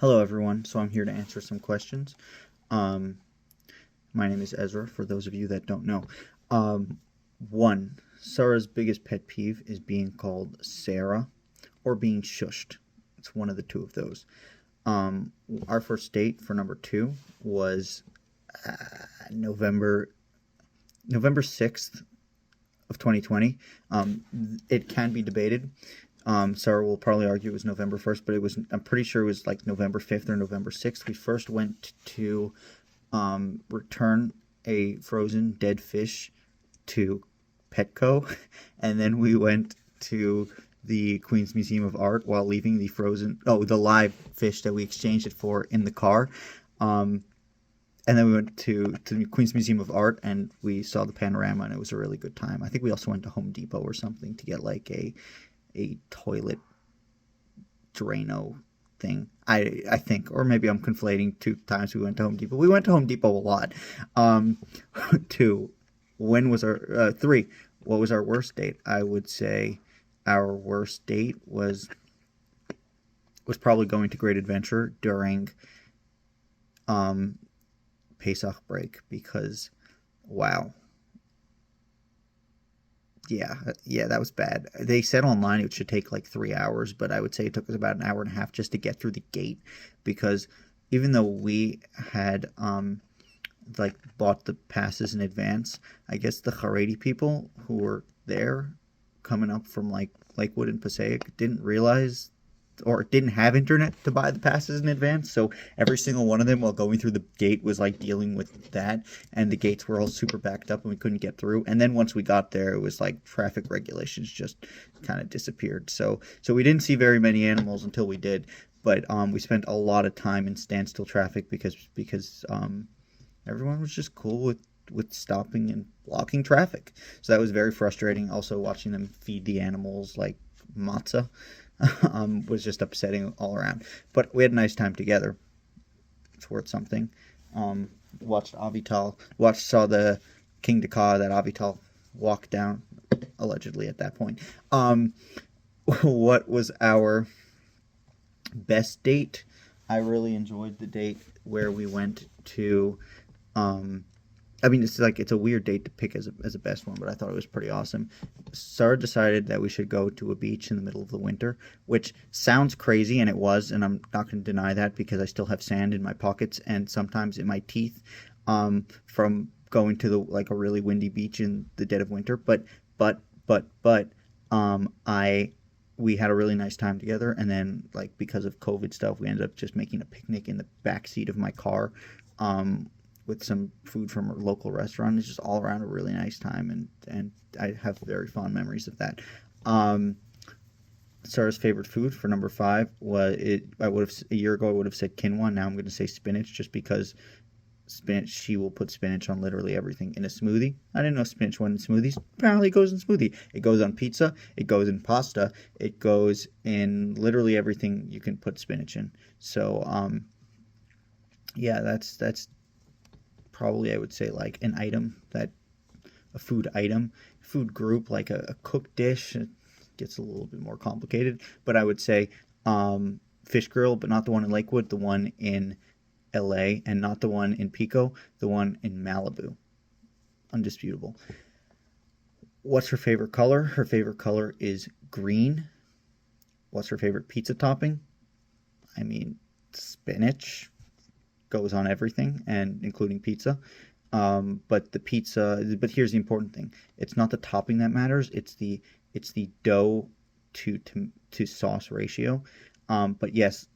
Hello, everyone. So I'm here to answer some questions. Um, my name is Ezra, for those of you that don't know. Um, one, Sarah's biggest pet peeve is being called Sarah or being shushed. It's one of the two of those. Um, our first date for number two was uh, November November 6th of 2020. It can be debated. Sarah will probably argue it was November 1st, but I'm pretty sure it was like November 5th or November 6th. We first went to return a frozen dead fish to Petco, and then we went to the Queens Museum of Art while leaving the live fish that we exchanged it for in the car. Um, and then we went to the Queens Museum of Art and we saw the panorama, and it was a really good time. I think we also went to Home Depot or something to get like a toilet Drano thing. I think, or maybe I'm conflating two times we went to Home Depot. We went to Home Depot a lot. Um, two, when was our three? What was our worst date? I would say our worst date was probably going to Great Adventure during um Pesach break because wow, yeah, that was bad. They said online it should take like 3 hours, but I would say it took us about an hour and a half just to get through the gate because even though we had like bought the passes in advance, I guess the Haredi people who were there coming up from like Lakewood and Passaic didn't realize or didn't have internet to buy the passes in advance. So every single one of them while going through the gate was like dealing with that. And the gates were all super backed up and we couldn't get through. And then once we got there, it was like traffic regulations just kind of disappeared. So we didn't see very many animals until we did. But we spent a lot of time in standstill traffic because everyone was just cool with stopping and blocking traffic. So that was very frustrating. Also, watching them feed the animals like matzah was just upsetting all around. But we had a nice time together. It's worth something. Watched Avital. Saw the King Dakar that Avital walked down allegedly at that point. What was our best date? I really enjoyed the date where we went to um, I mean, it's a weird date to pick as a best one, but I thought it was pretty awesome. Sarah decided that we should go to a beach in the middle of the winter, which sounds crazy, and it was, and I'm not going to deny that because I still have sand in my pockets and sometimes in my teeth from going to the like a really windy beach in the dead of winter. But I we had a really nice time together, and then like because of COVID stuff, we ended up just making a picnic in the back seat of my car. Um, with some food from a local restaurant. It's just all around a really nice time, and I have very fond memories of that. Um, Sarah's favorite food for number five was it. I would have a year ago. I would have said quinoa. Now I'm going to say spinach, just because spinach. She will put spinach on literally everything in a smoothie. I didn't know spinach went in smoothies. Apparently, it goes in smoothie. It goes on pizza. It goes in pasta. It goes in literally everything you can put spinach in. So, yeah, that's probably I would say like an item that a food item, food group like a cooked dish. It gets a little bit more complicated, but I would say fish grill, but not the one in Lakewood, the one in LA, and not the one in Pico, the one in Malibu. Undisputable. What's her favorite color? Her favorite color is green. What's her favorite pizza topping? I mean, spinach goes on everything, and including pizza. But here's the important thing: it's not the topping that matters. It's the dough to sauce ratio. But yes,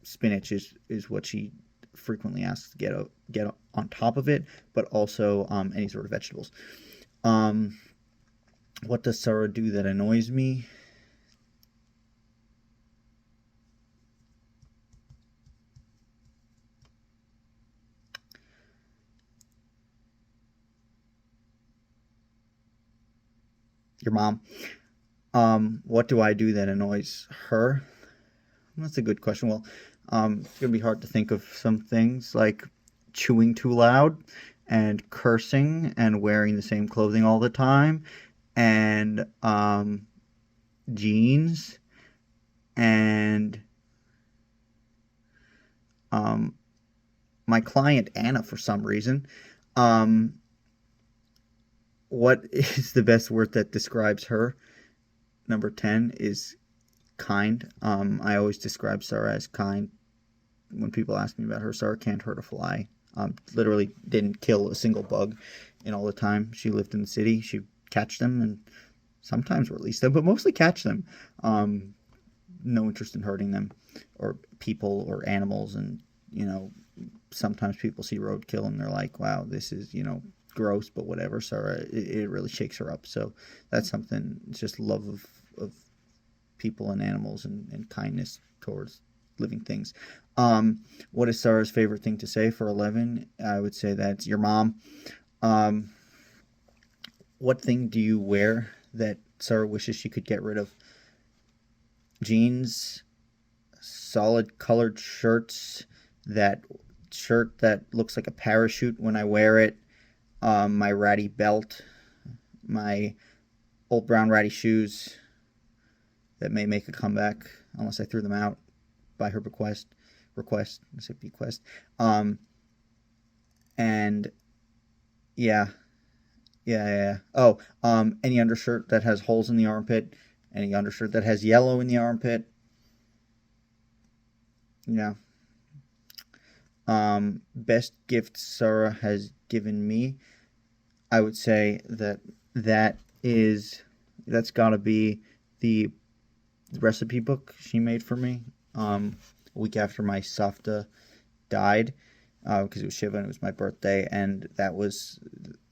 spinach is what she frequently asks to get on top of it, but also any sort of vegetables. Um, what does Sarah do that annoys me? Your mom. What do I do that annoys her? That's a good question. Well, it's gonna be hard to think of some things like chewing too loud and cursing and wearing the same clothing all the time and jeans and Um, my client Anna, for some reason, um, what is the best word that describes her? Number 10 is kind. I always describe Sara as kind when people ask me about her. Sara can't hurt a fly. Literally didn't kill a single bug in all the time she lived in the city. She'd catch them and sometimes release them, but mostly catch them. Um, no interest in hurting them or people or animals. And, sometimes people see roadkill and they're like, wow, this is, gross, but whatever. Sara, it really shakes her up. So that's something, it's just love of people and animals and kindness towards living things. What is Sara's favorite thing to say for 11? I would say that's your mom. Um, what thing do you wear that Sara wishes she could get rid of? Jeans, solid colored shirts, that shirt that looks like a parachute when I wear it, my ratty belt, my old brown ratty shoes that may make a comeback unless I threw them out by her I say bequest. And yeah, yeah. Oh, any undershirt that has holes in the armpit, any undershirt that has yellow in the armpit. Yeah. Best gift Sara has given me. I would say that is that's got to be the recipe book she made for me. A week after my Safta died, because it was Shiva and it was my birthday, and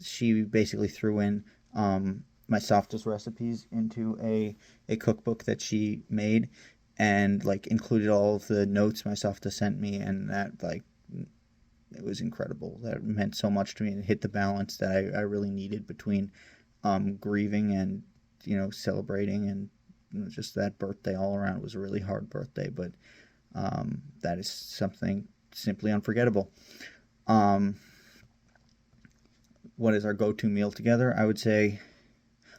she basically threw in my Safta's recipes into a cookbook that she made, and like included all of the notes my Safta sent me, and that like it was incredible. That meant so much to me and hit the balance that I really needed between grieving and celebrating, and just that birthday all around. It was a really hard birthday, but that is something simply unforgettable. Um, what is our go-to meal together? I would say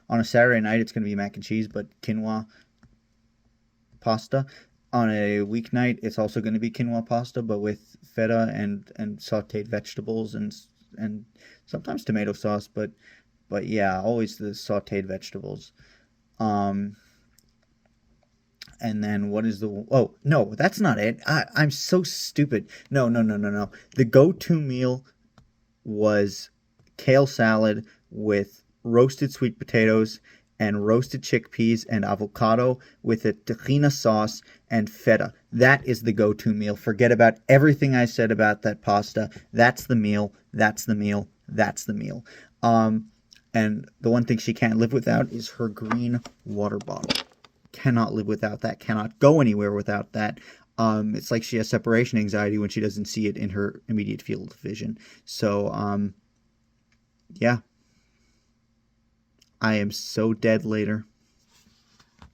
on a Saturday night it's going to be mac and cheese, but quinoa pasta. On a weeknight, it's also going to be quinoa pasta, but with feta and sautéed vegetables and sometimes tomato sauce, but yeah, always the sautéed vegetables. Um, and then what is the? Oh no, that's not it. I'm so stupid. No. The go-to meal was kale salad with roasted sweet potatoes and roasted chickpeas and avocado with a tahina sauce and feta. That is the go-to meal. Forget about everything I said about that pasta. That's the meal. That's the meal. That's the meal. And the one thing she can't live without is her green water bottle. Cannot live without that. Cannot go anywhere without that. It's like she has separation anxiety when she doesn't see it in her immediate field of vision. So, yeah. I am so dead later.